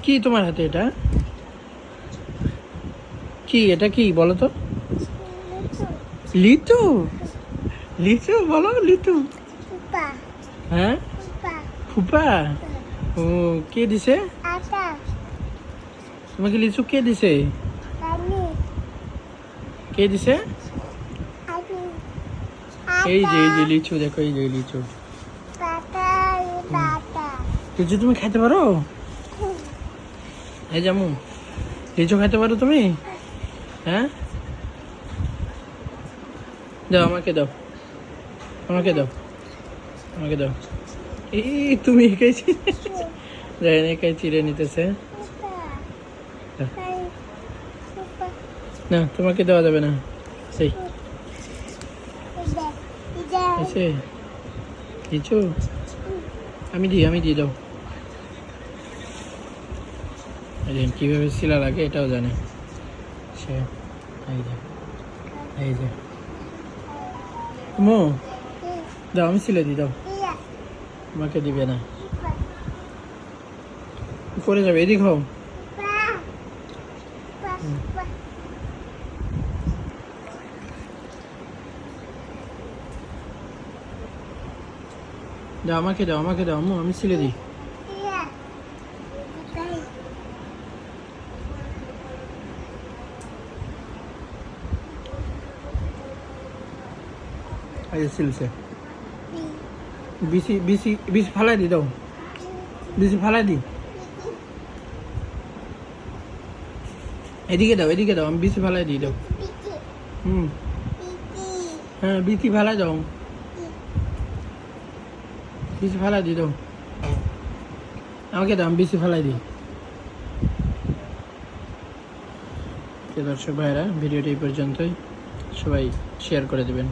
কি তোমার হাতে এটা? কি এটা, কি বলো তো? লিচু? লিচু বলো, লিচু। হ্যাঁ, ফুপা। ও, কে দিছে তোমাকে লিচু? কে দিছে? কে দিছে? এই যে লিচু, দেখো এই যে লিচু। লিচু তুমি খাইতে পারো? এই জামু, লিচু খাইতে পারো তুমি? হ্যাঁ, দাও আমাকে, দাও আমাকে, দাও আমাকে, দাও। এই তুমি একাই দেখেন, একাই চিড়ে নিতেছে। না, তোমাকে দেওয়া যাবে না। সেই এসে লিচু আমি দিই দাও। কিভাবে শিলা লাগে এটাও জানে সে। এই যে মো, দাও আমি সিলে দিই, দাও। তোমাকে দিবে না, পড়ে যাবে। এদিক হও। দাও আমাকে, দাও আমাকে, দাও আম্মু, আমি সিলে দিই। এই সিলছে। বিসি বিসি বিসি ফালাই দি, দাও বিসি ফালাই দি। এদিকে দাও, এদিকে দাও, আমি বিসি ফালাই দিই, দাও। হ্যাঁ, বিসি ফালাই দাও, বিসি ফালাই দিই, দাও আমাকে, দাও আমি বিসি ফালাই দিই। দর্শক ভাইরা, ভিডিওটি এই পর্যন্তই। সবাই শেয়ার করে দেবেন।